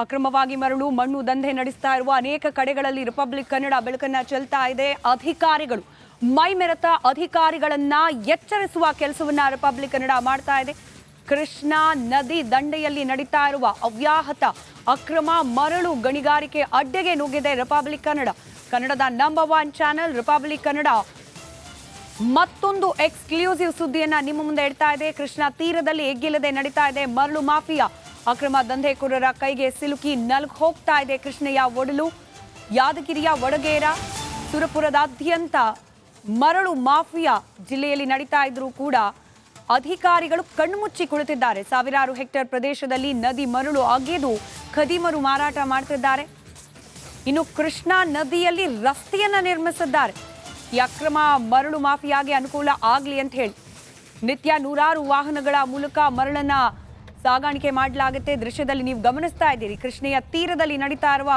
ಅಕ್ರಮವಾಗಿ ಮರಳು ಮಣ್ಣು ದಂಧೆ ನಡೆಸ್ತಾ ಇರುವ ಅನೇಕ ಕಡೆಗಳಲ್ಲಿ ರಿಪಬ್ಲಿಕ್ ಕನ್ನಡ ಬೆಳಕನ್ನ ಚೆಲ್ತಾ ಇದೆ. ಅಧಿಕಾರಿಗಳು ಮೈಮೆರೆತ ಅಧಿಕಾರಿಗಳನ್ನ ಎಚ್ಚರಿಸುವ ಕೆಲಸವನ್ನ ರಿಪಬ್ಲಿಕ್ ಕನ್ನಡ ಮಾಡ್ತಾ ಇದೆ. ಕೃಷ್ಣಾ ನದಿ ದಂಡೆಯಲ್ಲಿ ನಡೀತಾ ಇರುವ ಅವ್ಯಾಹತ ಅಕ್ರಮ ಮರಳು ಗಣಿಗಾರಿಕೆ ಅಡ್ಡೆಗೆ ನುಗ್ಗಿದೆ ರಿಪಬ್ಲಿಕ್ ಕನ್ನಡ. ಕನ್ನಡದ ನಂಬರ್ 1 ಚಾನೆಲ್ ರಿಪಬ್ಲಿಕ್ ಕನ್ನಡ ಮತ್ತೊಂದು ಎಕ್ಸ್ಕ್ಲೂಸಿವ್ ಸುದ್ದಿಯನ್ನ ನಿಮ್ಮ ಮುಂದೆ ಇಡ್ತಾ ಇದೆ. ಕೃಷ್ಣಾ ತೀರದಲ್ಲಿ ಎಗ್ಗಿಲ್ಲದೆ ನಡೀತಾ ಇದೆ ಮರಳು ಮಾಫಿಯಾ. ಅಕ್ರಮ ದಂಧೆಕೋರರ ಕೈಗೆ ಸಿಲುಕಿ ನಲುಗಿ ಹೋಗ್ತಾ ಇದೆ ಕೃಷ್ಣೆಯ ಒಡಲು. ಯಾದಗಿರಿಯ ವಡಗೇರ, ಸುರಪುರದಾದ್ಯಂತ ಮರಳು ಮಾಫಿಯಾ ಜಿಲ್ಲೆಯಲ್ಲಿ ನಡೀತಾ ಇದ್ರೂ ಕೂಡ ಅಧಿಕಾರಿಗಳು ಕಣ್ಮುಚ್ಚಿ ಕುಳಿತಿದ್ದಾರೆ. ಸಾವಿರಾರು ಹೆಕ್ಟೇರ್ ಪ್ರದೇಶದಲ್ಲಿ ನದಿ ಮರಳು ಅಗೆದು ಖದೀಮರು ಮಾರಾಟ ಮಾಡ್ತಿದ್ದಾರೆ. ಇನ್ನು ಕೃಷ್ಣಾ ನದಿಯಲ್ಲಿ ರಸ್ತೆಯನ್ನ ನಿರ್ಮಿಸಿದ್ದಾರೆ. ಈ ಅಕ್ರಮ ಮರಳು ಮಾಫಿಯಾಗೆ ಅನುಕೂಲ ಆಗ್ಲಿ ಅಂತ ಹೇಳಿ ನಿತ್ಯ ನೂರಾರು ವಾಹನಗಳ ಮೂಲಕ ಮರಳನ್ನ ಸಾಗಾಣಿಕೆ ಮಾಡಲಾಗುತ್ತೆ. ದೃಶ್ಯದಲ್ಲಿ ನೀವು ಗಮನಿಸ್ತಾ ಇದ್ದೀರಿ ಕೃಷ್ಣೆಯ ತೀರದಲ್ಲಿ ನಡೀತಾ ಇರುವ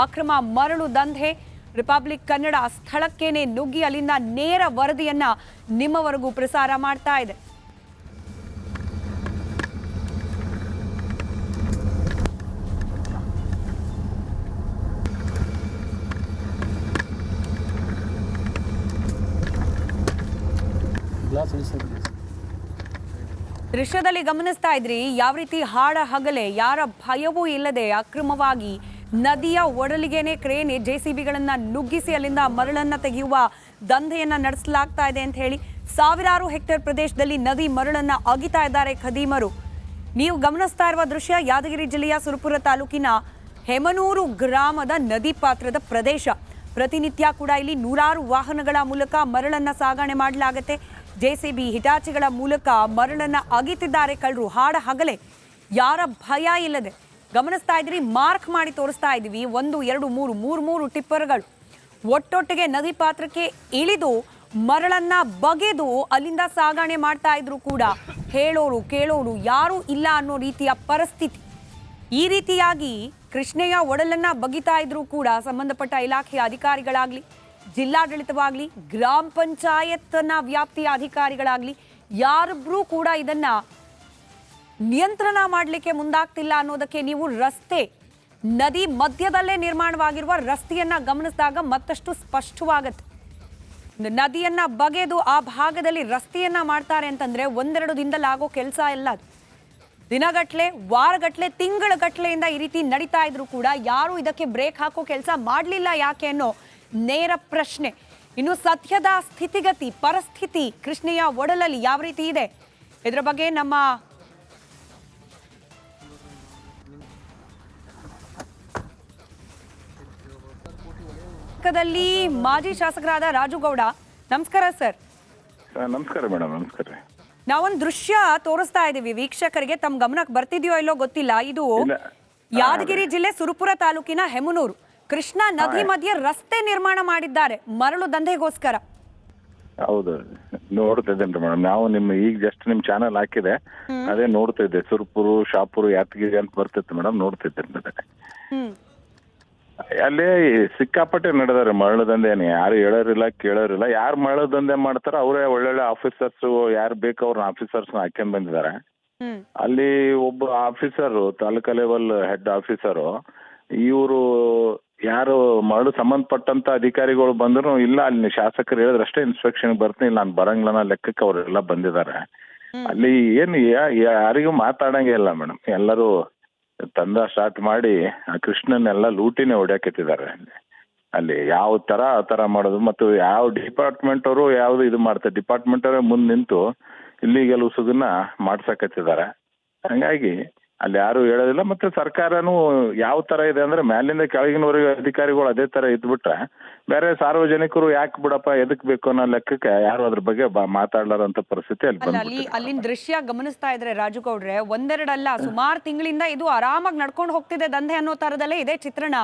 ಅಕ್ರಮ ಮರಳು ದಂಧೆ. ರಿಪಬ್ಲಿಕ್ ಕನ್ನಡ ಸ್ಥಳಕ್ಕೇನೆ ನುಗ್ಗಿ ಅಲ್ಲಿಂದ ನೇರ ವರದಿಯನ್ನ ನಿಮ್ಮವರೆಗೂ ಪ್ರಸಾರ ಮಾಡ್ತಾ ಇದೆ. ದೃಶ್ಯದಲ್ಲಿ ಗಮನಿಸ್ತಾ ಇದ್ರಿ ಯಾವ ರೀತಿ ಹಾಡ ಹಗಲೆ ಯಾರ ಭಯವೂ ಇಲ್ಲದೆ ಅಕ್ರಮವಾಗಿ ನದಿಯ ಒಡಲಿಗೆನೆ ಕ್ರೇನ್ ಜೆಸಿಬಿಗಳನ್ನ ನುಗ್ಗಿಸಿ ಅಲ್ಲಿಂದ ಮರಳನ್ನ ತೆಗೆಯುವ ದಂಧೆಯನ್ನ ನಡೆಸಲಾಗ್ತಾ ಇದೆ ಅಂತ ಹೇಳಿ ಸಾವಿರಾರು ಹೆಕ್ಟೇರ್ ಪ್ರದೇಶದಲ್ಲಿ ನದಿ ಮರಳನ್ನ ಅಗಿತಾ ಇದ್ದಾರೆ ಖದೀಮರು. ನೀವು ಗಮನಿಸ್ತಾ ಇರುವ ದೃಶ್ಯ ಯಾದಗಿರಿ ಜಿಲ್ಲೆಯ ಸುರಪುರ ತಾಲೂಕಿನ ಹೆಮನೂರು ಗ್ರಾಮದ ನದಿ ಪಾತ್ರದ ಪ್ರದೇಶ. ಪ್ರತಿನಿತ್ಯ ಕೂಡ ಇಲ್ಲಿ ನೂರಾರು ವಾಹನಗಳ ಮೂಲಕ ಮರಳನ್ನ ಸಾಗಣೆ ಮಾಡಲಾಗುತ್ತೆ. ಜೆಸಿಬಿ ಹಿಟಾಚಿಗಳ ಮೂಲಕ ಮರಳನ್ನ ಅಗಿತಿದ್ದಾರೆ ಕಳ್ಳರು ಹಾಡ ಹಗಲೆ ಯಾರ ಭಯ ಇಲ್ಲದೆ. ಗಮನಿಸ್ತಾ ಇದ್ರಿ, ಮಾರ್ಕ್ ಮಾಡಿ ತೋರಿಸ್ತಾ ಇದ್ದೀವಿ. 1 2 3 3 ಟಿಪ್ಪರ್ಗಳು ಒಟ್ಟೊಟ್ಟಿಗೆ ನದಿ ಪಾತ್ರಕ್ಕೆ ಇಳಿದು ಮರಳನ್ನ ಬಗೆದು ಅಲ್ಲಿಂದ ಸಾಗಣೆ ಮಾಡ್ತಾ ಇದ್ರು ಕೂಡ ಹೇಳೋರು ಕೇಳೋರು ಯಾರೂ ಇಲ್ಲ ಅನ್ನೋ ರೀತಿಯ ಪರಿಸ್ಥಿತಿ. ಈ ರೀತಿಯಾಗಿ ಕೃಷ್ಣೆಯ ಒಡಲನ್ನ ಬಗಿತಾ ಇದ್ರು ಕೂಡ ಸಂಬಂಧಪಟ್ಟ ಇಲಾಖೆಯ ಅಧಿಕಾರಿಗಳಾಗ್ಲಿ, ಜಿಲ್ಲಾಡಳಿತವಾಗ್ಲಿ, ಗ್ರಾಮ ಪಂಚಾಯತ್ನ ವ್ಯಾಪ್ತಿಯ ಅಧಿಕಾರಿಗಳಾಗ್ಲಿ ಯಾರೊಬ್ರೂ ಕೂಡ ಇದನ್ನ ನಿಯಂತ್ರಣ ಮಾಡಲಿಕ್ಕೆ ಮುಂದಾಗ್ತಿಲ್ಲ ಅನ್ನೋದಕ್ಕೆ ನೀವು ರಸ್ತೆ ನದಿ ಮಧ್ಯದಲ್ಲೇ ನಿರ್ಮಾಣವಾಗಿರುವ ರಸ್ತೆಯನ್ನ ಗಮನಿಸಿದಾಗ ಮತ್ತಷ್ಟು ಸ್ಪಷ್ಟವಾಗುತ್ತೆ. ನದಿಯನ್ನ ಬಗೆದು ಆ ಭಾಗದಲ್ಲಿ ರಸ್ತೆಯನ್ನ ಮಾಡ್ತಾರೆ ಅಂತಂದ್ರೆ 1-2 ದಿನದಲ್ಲಿ ಆಗೋ ಕೆಲಸ ಎಲ್ಲ. ದಿನಗಟ್ಲೆ, ವಾರಗಟ್ಲೆ, ತಿಂಗಳಗಟ್ಲೆಯಿಂದ ಈ ರೀತಿ ನಡೀತಾ ಇದ್ರು ಕೂಡ ಯಾರು ಇದಕ್ಕೆ ಬ್ರೇಕ್ ಹಾಕೋ ಕೆಲಸ ಮಾಡಲಿಲ್ಲ ಯಾಕೆ ಅನ್ನೋ ನೇರ ಪ್ರಶ್ನೆ. ಇನ್ನು ಸದ್ಯದ ಸ್ಥಿತಿಗತಿ ಪರಿಸ್ಥಿತಿ ಕೃಷ್ಣೆಯ ಒಡಲಲ್ಲಿ ಯಾವ ರೀತಿ ಇದೆ ಇದರ ಬಗ್ಗೆ ನಮ್ಮ ಮಾಜಿ ಶಾಸಕರಾದ ರಾಜುಗೌಡ. ನಮಸ್ಕಾರ ಸರ್. ನಮಸ್ಕಾರ ಮೇಡಮ್. ನಮಸ್ಕಾರ. ನಾವೊಂದು ದೃಶ್ಯ ತೋರಿಸ್ತಾ ಇದೀವಿ ವೀಕ್ಷಕರಿಗೆ, ತಮ್ಮ ಗಮನಕ್ಕೆ ಬರ್ತಿದ್ಯೋ ಇಲ್ಲೋ ಗೊತ್ತಿಲ್ಲ. ಇದು ಯಾದಗಿರಿ ಜಿಲ್ಲೆ ಸುರಪುರ ತಾಲೂಕಿನ ಹೆಮನೂರು ಕೃಷ್ಣಾ ನದಿ ಮಧ್ಯೆ ರಸ್ತೆ ನಿರ್ಮಾಣ ಮಾಡಿದ್ದಾರೆ ಮರಳು ದಂಧೆಗೋಸ್ಕರ. ಹೌದು, ನೋಡ್ತಿದ್ದೇನೆ ಮೇಡಮ್. ನಾವು ಈಗ ಜಸ್ಟ್ ನಿಮ್ ಚಾನಲ್ ಹಾಕಿದೆ, ಅದೇ ನೋಡ್ತಿದ್ದೆ. ಸುರಪುರ, ಶಾಪುರ, ಯಾದಗಿರಿ ಅಂತ ಬರ್ತಿತ್ತು ಮೇಡಮ್. ನೋಡ್ತಿದ್ದೇನೆ. ಅಲ್ಲಿ ಸಿಕ್ಕಾಪಟ್ಟೆ ನಡೆದಾರೆ ಮರಳು ದಂಧೆನೆ. ಯಾರು ಹೇಳೋರಿಲ್ಲ ಕೇಳೋರಿಲ್ಲ. ಯಾರು ಮರಳು ದಂಧೆ ಮಾಡ್ತಾರ ಅವರೇ ಒಳ್ಳೊಳ್ಳೆ ಆಫೀಸರ್ಸ್, ಯಾರು ಬೇಕು ಅವ್ರನ್ನ ಆಫೀಸರ್ಸ್ ಹಾಕೊಂಡ್ ಬಂದಿದ್ದಾರೆ. ಅಲ್ಲಿ ಒಬ್ಬ officer, taluka level head officer, ಇವರು ಯಾರು ಮರಳು ಸಂಬಂಧಪಟ್ಟಂತ ಅಧಿಕಾರಿಗಳು ಬಂದ್ರು ಇಲ್ಲ, ಅಲ್ಲಿ ಶಾಸಕರು ಹೇಳಿದ್ರಷ್ಟೇ ಇನ್ಸ್ಪೆಕ್ಷನ್ ಬರ್ತೀನಿ, ನಾನು ಬರಂಗಿಲ್ಲ ಲೆಕ್ಕಕ್ಕೆ ಅವರೆಲ್ಲ ಬಂದಿದ್ದಾರೆ. ಅಲ್ಲಿ ಏನು ಯಾರಿಗೂ ಮಾತಾಡಂಗೆ ಇಲ್ಲ ಮೇಡಮ್. ಎಲ್ಲರೂ ತಂದ ಸ್ಟಾರ್ಟ್ ಮಾಡಿ ಆ ಕೃಷ್ಣನೆಲ್ಲ ಲೂಟಿನೇ ಹೊಡ್ಯಾಕೆತ್ತಿದ್ದಾರೆ. ಅಲ್ಲಿ ಯಾವ ತರ ಆ ತರ ಮಾಡೋದು, ಮತ್ತು ಯಾವ ಡಿಪಾರ್ಟ್ಮೆಂಟ್ ಅವರು ಯಾವ್ದು ಇದು ಮಾಡ್ತಾರೆ, ಡಿಪಾರ್ಟ್ಮೆಂಟ್ ಅವರೇ ಮುಂದೆ ನಿಂತು ಇಲ್ಲಿಗೆಲ್ ಉಸುಗನ್ನ ಮಾಡ್ಸಕತ್ತಿದ್ದಾರೆ. ಹಂಗಾಗಿ ಅಲ್ಲಿ ಯಾರು ಹೇಳೋದಿಲ್ಲ. ಮತ್ತೆ ಸರ್ಕಾರನು ಯಾವ ತರ ಇದೆ ಅಂದ್ರೆ ಮೇಲಿಂದ ಕೆಳಗಿನವರೆಗೆ ಅಧಿಕಾರಿಗಳು ಅದೇ ತರ ಇದ್ಬಿಟ್ರೆ ಬೇರೆ ಸಾರ್ವಜನಿಕರು ಯಾಕೆ ಬಿಡಪ್ಪ ಎದಕ್ ಬೇಕು ಅನ್ನೋ ಲೆಕ್ಕಕ್ಕೆ ಯಾರು ಅದ್ರ ಬಗ್ಗೆ ಮಾತಾಡ್ಲಾರಂತ ಪರಿಸ್ಥಿತಿ ಅಲ್ಲಿ ಅಲ್ಲಿನ ದೃಶ್ಯ ಗಮನಿಸ್ತಾ ಇದ್ರೆ ರಾಜುಗೌಡ್ರೆ, 1-2 ಅಲ್ಲ, ಸುಮಾರು ತಿಂಗಳಿಂದ ಇದು ಆರಾಮಾಗಿ ನಡ್ಕೊಂಡು ಹೋಗ್ತಿದೆ ದಂಧೆ ಅನ್ನೋ ತರದಲ್ಲೇ ಇದೆ ಚಿತ್ರಣ.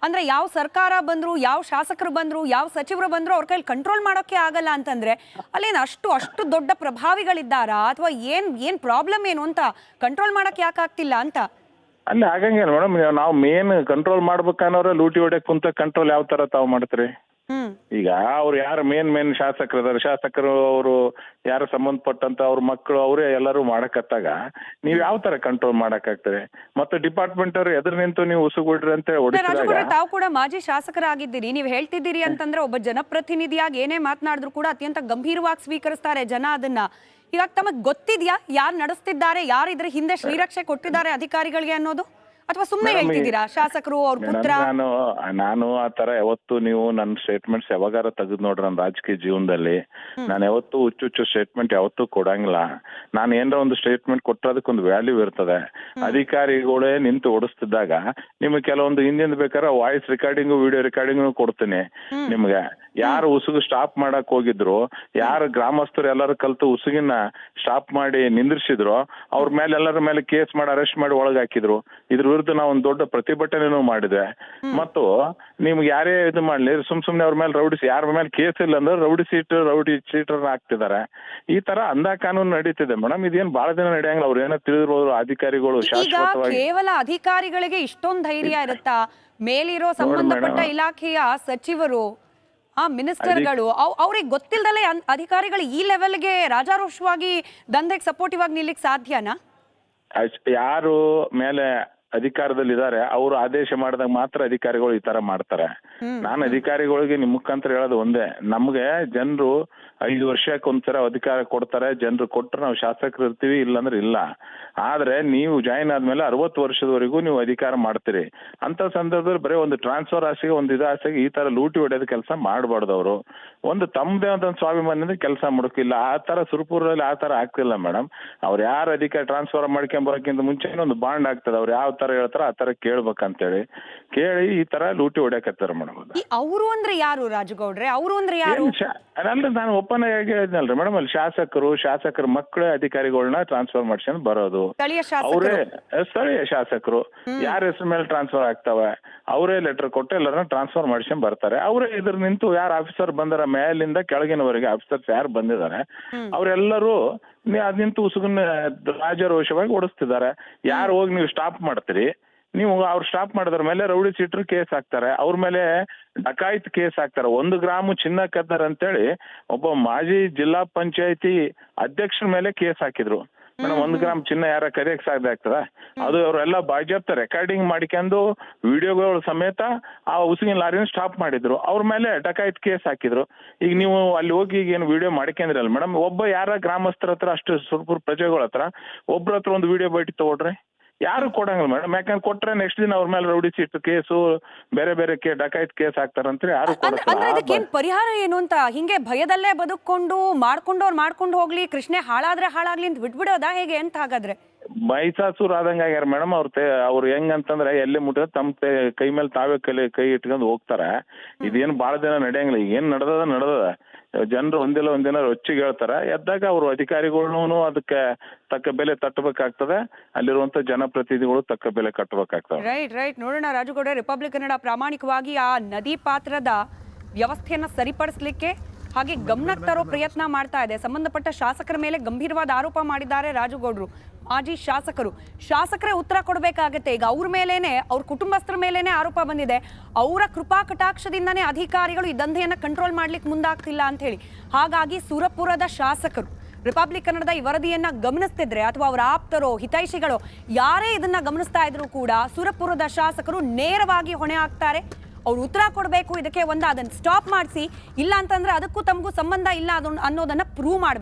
ಅಂದ್ರೆ ಯಾವ ಸರ್ಕಾರ ಬಂದ್ರು, ಯಾವ ಶಾಸಕರು ಬಂದ್ರು, ಯಾವ ಸಚಿವರು ಬಂದ್ರು ಅವ್ರ ಕೈಲಿ ಕಂಟ್ರೋಲ್ ಮಾಡೋಕೆ ಆಗಲ್ಲ ಅಂತಂದ್ರೆ ಅಲ್ಲೇನು ಅಷ್ಟು ದೊಡ್ಡ ಪ್ರಭಾವಿಗಳಿದ್ದಾರಾ ಅಥವಾ ಏನ್ ಪ್ರಾಬ್ಲಮ್ ಏನು ಅಂತ ಕಂಟ್ರೋಲ್ ಮಾಡಕ್ ಯಾಕೆ ಆಗ್ತಿಲ್ಲ ಅಂತ? ಅಲ್ಲಿ ಆಗಂಗಿಲ್ಲ ಮೇಡಮ್. ನಾವು ಮೇನ್ ಕಂಟ್ರೋಲ್ ಮಾಡ್ಬೇಕನ್ನೋರ ಲೂಟಿ ಹೊಡ್ಯಕ್ ಕುಂತ ಕಂಟ್ರೋಲ್ ಯಾವ ತರ ತಾವು ಮಾಡ್ತೀರಿ? ಈಗ ಅವ್ರು ಯಾರು ಮೇನ್ ಶಾಸಕರು ಇದಾರೆ, ಶಾಸಕರು ಅವರು ಯಾರು ಸಂಬಂಧಪಟ್ಟಂತ ಅವ್ರ ಮಕ್ಕಳು ಅವರೇ ಎಲ್ಲರೂ ಮಾಡಕತ್ತಾಗ ನೀವ್ ಯಾವ ತರ ಕಂಟ್ರೋಲ್ ಮಾಡಕ್ಕಾಗ್ತದೆ? ಮತ್ತೆ ಡಿಪಾರ್ಟ್ಮೆಂಟ್ ಅವರು ಎದುರು ನಿಂತು ನೀವು ಉಸುಗುಡ್ರಿ ಅಂತ ಹೊಡಿಸಿದಾಗ ರಾಜಗೌಡ್ರೆ, ತಾವು ಕೂಡ ಮಾಜಿ ಶಾಸಕರಾಗಿದ್ದೀರಿ. ನೀವು ಹೇಳ್ತಿದ್ದೀರಿ ಅಂತಂದ್ರೆ ಒಬ್ಬ ಜನಪ್ರತಿನಿಧಿಯಾಗಿ ಏನೇ ಮಾತನಾಡಿದ್ರು ಕೂಡ ಅತ್ಯಂತ ಗಂಭೀರವಾಗಿ ಸ್ವೀಕರಿಸ್ತಾರೆ ಜನ ಅದನ್ನ. ಇವಾಗ ತಮಗ್ ಗೊತ್ತಿದ್ಯಾ ಯಾರು ನಡೆಸ್ತಿದ್ದಾರೆ, ಯಾರು ಇದ್ರ ಹಿಂದೆ ಶ್ರೀರಕ್ಷೆ ಕೊಟ್ಟಿದ್ದಾರೆ ಅಧಿಕಾರಿಗಳಿಗೆ ಅನ್ನೋದು, ಅಥವಾ ಸುಮ್ಮನೆ ಹೇಳ್ತಿದ್ದೀರಾ ಶಾಸಕರು ಅವ್ರ ಪುತ್ರ? ನಾನು ಆ ತರ ಯಾವತ್ತು ನೀವು ನನ್ನ ಸ್ಟೇಟ್ಮೆಂಟ್ಸ್ ಯಾವಾಗಾರ ತೆಗೆದು ನೋಡ್ರಿ ನನ್ನ ರಾಜಕೀಯ ಜೀವನದಲ್ಲಿ ನಾನು ಯಾವತ್ತು ಹುಚ್ಚು ಸ್ಟೇಟ್ಮೆಂಟ್ ಯಾವತ್ತೂ ಕೊಡಂಗಿಲ್ಲ. ನಾನು ಏನಾರ ಒಂದು ಸ್ಟೇಟ್ಮೆಂಟ್ ಕೊಟ್ಟರೆ ಅದಕ್ಕೊಂದು ವ್ಯಾಲ್ಯೂ ಇರ್ತದೆ. ಅಧಿಕಾರಿಗಳೇ ನಿಂತು ಓಡಿಸ್ತಿದ್ದಾಗ ನಿಮ್ಗೆ ಕೆಲವೊಂದು ಹಿಂದಿಂದ ಬೇಕಾದ್ರೆ ವಾಯ್ಸ್ ರೆಕಾರ್ಡಿಂಗು ವಿಡಿಯೋ ರೆಕಾರ್ಡಿಂಗು ಕೊಡ್ತೀನಿ ನಿಮ್ಗೆ. ಯಾರು ಉಸುಗು ಸ್ಟಾಪ್ ಮಾಡಕ್ ಹೋಗಿದ್ರು, ಯಾರು ಗ್ರಾಮಸ್ಥರು ಎಲ್ಲರೂ ಕಲ್ತು ಉಸುಗಿನ ಸ್ಟಾಪ್ ಮಾಡಿ ನಿಂದ್ರಿಸಿದ್ರು, ಅವ್ರ ಮೇಲೆ ಎಲ್ಲರ ಮೇಲೆ ಕೇಸ್ ಮಾಡಿ ಅರೆಸ್ಟ್ ಮಾಡಿ ಒಳಗೆ ಹಾಕಿದ್ರು. ಇದ್ರ ವಿರುದ್ಧ ನಾವು ಒಂದು ದೊಡ್ಡ ಪ್ರತಿಭಟನೆನೂ ಮಾಡಿದ್ವಿ. ಮತ್ತು ನಿಮ್ಗೆ ಯಾರೇ ಇದು ಮಾಡ್ಲಿ ಸುಮ್ನೆ ಅವ್ರ ಮೇಲೆ ಯಾರ ಮೇಲೆ ಕೇಸ್ ಇಲ್ಲ ಅಂದ್ರೆ ರೌಡಿ ಶೀಟರ್ ಆಗ್ತಿದ್ದಾರೆ. ಈ ತರ ಅಂಧ ಕಾನೂನು ನಡೀತಿದೆ ಮೇಡಮ್. ಇದೇನ್ ಬಹಳ ದಿನ ನಡೆಯಂಗಿಲ್ಲ. ಅವ್ರು ಏನೋ ತಿಳಿದಿರ್ಬೋದು ಅಧಿಕಾರಿಗಳು ಶಾಶ್ವತವಾಗಿ. ಕೇವಲ ಅಧಿಕಾರಿಗಳಿಗೆ ಇಷ್ಟೊಂದು ಧೈರ್ಯ ಇರುತ್ತಾ? ಮೇಲಿರೋ ಸಂಬಂಧಪಟ್ಟ ಇಲಾಖೆಯ ಸಚಿವರು, ಮಿನಿಸ್ಟರ್ಗಳು ಅವ್ರಿಗೆ ಗೊತ್ತಿಲ್ಲದಲೇ ಅಧಿಕಾರಿಗಳು ಈ ಲೆವೆಲ್ಗೆ ರಾಜಾರೋಷವಾಗಿ ದಂಧೆಗೆ ಸಪೋರ್ಟಿವ್ ಆಗಿ ನಿಲ್ಲಿಕ್ ಸಾಧ್ಯನಾ? ಯಾರು ಮೇಲೆ ಅಧಿಕಾರದಲ್ಲಿ ಇದಾರೆ ಅವರು ಆದೇಶ ಮಾಡಿದಾಗ ಮಾತ್ರ ಅಧಿಕಾರಿಗಳು ಈ ತರ ಮಾಡ್ತಾರೆ. ನಾನು ಅಧಿಕಾರಿಗಳಿಗೆ ನಿಮ್ ಮುಖಾಂತರ ಹೇಳೋದು ಒಂದೇ, ನಮ್ಗೆ ಜನರು 5 ವರ್ಷಕ್ಕೆ ಒಂದ್ಸರ ಅಧಿಕಾರ ಕೊಡ್ತಾರೆ. ಜನರು ಕೊಟ್ರೆ ನಾವು ಶಾಸಕರು ಇರ್ತೀವಿ, ಇಲ್ಲಾಂದ್ರೆ ಇಲ್ಲ. ಆದ್ರೆ ನೀವು ಜಾಯಿನ್ ಆದ್ಮೇಲೆ 60 ವರ್ಷದವರೆಗೂ ನೀವು ಅಧಿಕಾರ ಮಾಡ್ತೀರಿ. ಅಂತ ಸಂದರ್ಭದಲ್ಲಿ ಬರೀ ಒಂದು ಟ್ರಾನ್ಸ್ಫರ್ ಆಸೆಗೆ ಒಂದು ಆಸೆಗೆ ಈ ತರ ಲೂಟಿ ಹೊಡೆಯೋದು ಕೆಲಸ ಮಾಡಬಾರ್ದು. ಅವರು ಒಂದು ತಮ್ಮದೇ ಆದ ಸ್ವಾಭಿಮಾನದಿಂದ ಕೆಲಸ ಮಾಡೋಕ್ಕಿಲ್ಲ. ಆ ತರ ಸುರಪುರದಲ್ಲಿ ಆ ತರ ಆಗ್ತಿಲ್ಲ ಮೇಡಮ್. ಅವ್ರು ಯಾರು ಅಧಿಕಾರ ಟ್ರಾನ್ಸ್ಫರ್ ಮಾಡ್ಕೊಂಡ್ ಬರೋಕ್ಕಿಂತ ಮುಂಚೆ ಒಂದು ಬಾಂಡ್ ಆಗ್ತದೆ. ಅವ್ರು ಯಾವ ತರ ಹೇಳ್ತಾರ ಆ ತರ ಕೇಳ್ಬೇಕಂತೇಳಿ ಕೇಳಿ ಈ ತರ ಲೂಟಿ ಹೊಡ್ಯಾಕತ್ತಾರ ಮೇಡಮ್. ಅವರು ಅಂದ್ರೆ ಯಾರು ರಾಜಗೌಡ್ರೆ? ಅವರು ಅಂದ್ರೆ ಯಾರು? ಅಲ್ಲ, ನಾನು ಒಪ್ಪನ ಹೇಳಿದ್ನಲ್ರಿ ಮೇಡಮ್, ಅಲ್ಲಿ ಶಾಸಕರ ಮಕ್ಕಳೇ ಅಧಿಕಾರಿಗಳನ್ನ ಟ್ರಾನ್ಸ್ಫರ್ ಮಾಡ್ಸ್ಕೊಂಡ್ ಬರೋದು. ಅವರೇ ಸ್ಥಳೀಯ ಶಾಸಕರು ಯಾರ ಹೆಸರು ಮೇಲೆ ಟ್ರಾನ್ಸ್ಫರ್ ಆಗ್ತಾವೆ ಅವರೇ ಲೆಟರ್ ಕೊಟ್ಟು ಎಲ್ಲರನ್ನ ಟ್ರಾನ್ಸ್ಫರ್ ಮಾಡ್ಸ್ಕೊಂಡ್ ಬರ್ತಾರೆ. ಅವರೇ ಇದ್ರ ನಿಂತು ಯಾರು ಆಫೀಸರ್ ಬಂದಾರ ಮೇಲಿಂದ ಕೆಳಗಿನವರೆಗೆ ಆಫೀಸರ್ಸ್ ಯಾರು ಬಂದಿದ್ದಾರೆ ಅವರೆಲ್ಲರೂ ಅದ್ ನಿಂತು ಉಸುಗನ್ನ ರಾಜಾರೋಷವಾಗಿ ಓಡಿಸ್ತಿದ್ದಾರೆ. ಯಾರು ಹೋಗಿ ನೀವು ಸ್ಟಾಪ್ ಮಾಡ್ತೀರಿ, ನೀವು ಅವ್ರು ಸ್ಟಾಪ್ ಮಾಡಿದ್ರ ಮೇಲೆ ರೌಡಿ ಶೀಟರ್ ಕೇಸ್ ಹಾಕ್ತಾರೆ. ಅವ್ರ ಮೇಲೆ ಡಕಾಯಿತ್ ಕೇಸ್ ಹಾಕ್ತಾರೆ. 1 ಗ್ರಾಮ್ ಚಿನ್ನ ಕದ್ದಾರ ಅಂತೇಳಿ ಒಬ್ಬ ಮಾಜಿ ಜಿಲ್ಲಾ ಪಂಚಾಯತಿ ಅಧ್ಯಕ್ಷರ ಮೇಲೆ ಕೇಸ್ ಹಾಕಿದ್ರು ಮೇಡಮ್. 1 ಗ್ರಾಮ್ ಚಿನ್ನ ಯಾರ ಕರಿಯಕ್ ಸಾಧ್ಯ ಆಗ್ತದ? ಅದು ಅವರೆಲ್ಲ ಬಾಜ್ಯಾಪ್ತ ರೆಕಾರ್ಡಿಂಗ್ ಮಾಡ್ಕೊಂಡು ವಿಡಿಯೋಗಳು ಸಮೇತ ಆ ಉಸುಗಿನ ಲಾರಿನ ಸ್ಟಾಪ್ ಮಾಡಿದ್ರು. ಅವ್ರ ಮೇಲೆ ಡಕಾಯಿತ್ ಕೇಸ್ ಹಾಕಿದ್ರು. ಈಗ ನೀವು ಅಲ್ಲಿ ಹೋಗಿ ಈಗ ಏನು ವಿಡಿಯೋ ಮಾಡ್ಕೊಂಡಿರಲ್ಲ ಮೇಡಮ್, ಒಬ್ಬ ಯಾರ ಗ್ರಾಮಸ್ಥರ ಹತ್ರ ಅಷ್ಟು ಸುರ್ಪುರ್ ಪ್ರಜೆಗಳ ಹತ್ರ ಒಬ್ರ ಹತ್ರ ಒಂದು ವಿಡಿಯೋ ಬೈಟ್ ತಗೊಳ್ರಿ, ಯಾರು ಕೊಡಂಗಿಲ್ಲ ಮೇಡಮ್. ಯಾಕಂದ್ರೆ ಕೊಟ್ರೆ ನೆಕ್ಸ್ಟ್ ದಿನ ಅವ್ರ ಮೇಲೆ ರೌಡಿ ಸೀಟ್ ಕೇಸು ಬೇರೆ ಡಕಾಯಿತ್ ಕೇಸ್ ಹಾಕ್ತಾರಂತ್ರಿ. ಯಾರು ಕೊಡಲ್ಲ. ಪರಿಹಾರ ಏನು ಅಂತ ಹಿಂಗೆ ಭಯದಲ್ಲೇ ಬದುಕೊಂಡು ಮಾಡ್ಕೊಂಡು ಹೋಗ್ಲಿ, ಕೃಷ್ಣೆ ಹಾಳಾದ್ರೆ ಹಾಳಾಗ್ಲಿ ಅಂತ ಬಿಟ್ಬಿಡೋದಾ ಹೇಗೆ ಅಂತ? ಹಾಗಾದ್ರೆ ಮೈಸಾಸೂರ್ ಆದಂಗ ಆಗ್ಯಾರ ಮೇಡಮ್. ಅವ್ರು ಹೆಂಗಂತಂದ್ರೆ ಎಲ್ಲಿ ಮುಟ್ಟ ತಮ್ಮ ಕೈ ಮೇಲೆ ತಾವೇ ಕೈ ಇಟ್ಕೊಂಡು ಹೋಗ್ತಾರೆ. ಇದೇನು ಬಹಳ ದಿನ ನಡೆಯಂಗಿಲ್ಲ. ಈಗ ಏನ್ ನಡೆದದ ಜನರು ಒಂದಿನ ರೊಚ್ಚಿಗೆ ಹೇಳ್ತಾರೆ. ಎದ್ದಾಗ ಅವರು ಅಧಿಕಾರಿಗಳು ಅದಕ್ಕೆ ತಕ್ಕ ಬೆಲೆ ತಟ್ಟಬೇಕಾಗ್ತದೆ. ಅಲ್ಲಿರುವಂತ ಜನಪ್ರತಿನಿಧಿಗಳು ತಕ್ಕ ಬೆಲೆ ಕಟ್ಟಬೇಕಾಗ್ತದೆ. ರೈಟ್. ನೋಡೋಣ ರಾಜಗೌಡ, ರಿಪಬ್ಲಿಕ್ ಕನ್ನಡ ಪ್ರಾಮಾಣಿಕವಾಗಿ ಆ ನದಿ ಪಾತ್ರದ ವ್ಯವಸ್ಥೆಯನ್ನ ಸರಿಪಡಿಸಲಿಕ್ಕೆ ಹಾಗೆ ಗಮನಕ್ಕೆ ತರೋ ಪ್ರಯತ್ನ ಮಾಡ್ತಾ ಇದೆ. ಸಂಬಂಧಪಟ್ಟ ಶಾಸಕರ ಮೇಲೆ ಗಂಭೀರವಾದ ಆರೋಪ ಮಾಡಿದ್ದಾರೆ ರಾಜಗೌಡರು, ಮಾಜಿ ಶಾಸಕರೇ ಉತ್ತರ ಕೊಡಬೇಕಾಗತ್ತೆ. ಈಗ ಅವ್ರ ಮೇಲೇನೆ, ಅವ್ರ ಕುಟುಂಬಸ್ಥರ ಮೇಲೇನೆ ಆರೋಪ ಬಂದಿದೆ. ಅವರ ಕೃಪಾ ಕಟಾಕ್ಷದಿಂದನೇ ಅಧಿಕಾರಿಗಳು ಈ ದಂಧೆಯನ್ನ ಕಂಟ್ರೋಲ್ ಮಾಡ್ಲಿಕ್ಕೆ ಮುಂದಾಗ್ತಿಲ್ಲ ಅಂತ ಹೇಳಿ. ಹಾಗಾಗಿ ಸುರಪುರದ ಶಾಸಕರು ರಿಪಬ್ಲಿಕ್ ಕನ್ನಡದ ಈ ವರದಿಯನ್ನ ಗಮನಿಸ್ತಿದ್ರೆ, ಅಥವಾ ಅವರ ಆಪ್ತರೋ ಹಿತೈಷಿಗಳು ಯಾರೇ ಇದನ್ನ ಗಮನಿಸ್ತಾ ಇದ್ರು ಕೂಡ ಸುರಪುರದ ಶಾಸಕರು ನೇರವಾಗಿ ಹೊಣೆ ಆಗ್ತಾರೆ. ಅವ್ರು ಉತ್ತರ ಕೊಡಬೇಕು ಇದಕ್ಕೆ. ಅದನ್ನ ಸ್ಟಾಪ್ ಮಾಡಿಸಿ, ಇಲ್ಲ ಅಂತಂದ್ರೆ ಅದಕ್ಕೂ ತಮಗೂ ಸಂಬಂಧ ಇಲ್ಲ ಅನ್ನೋದನ್ನ ಪ್ರೂವ್ ಮಾಡ್ಬೇಕು.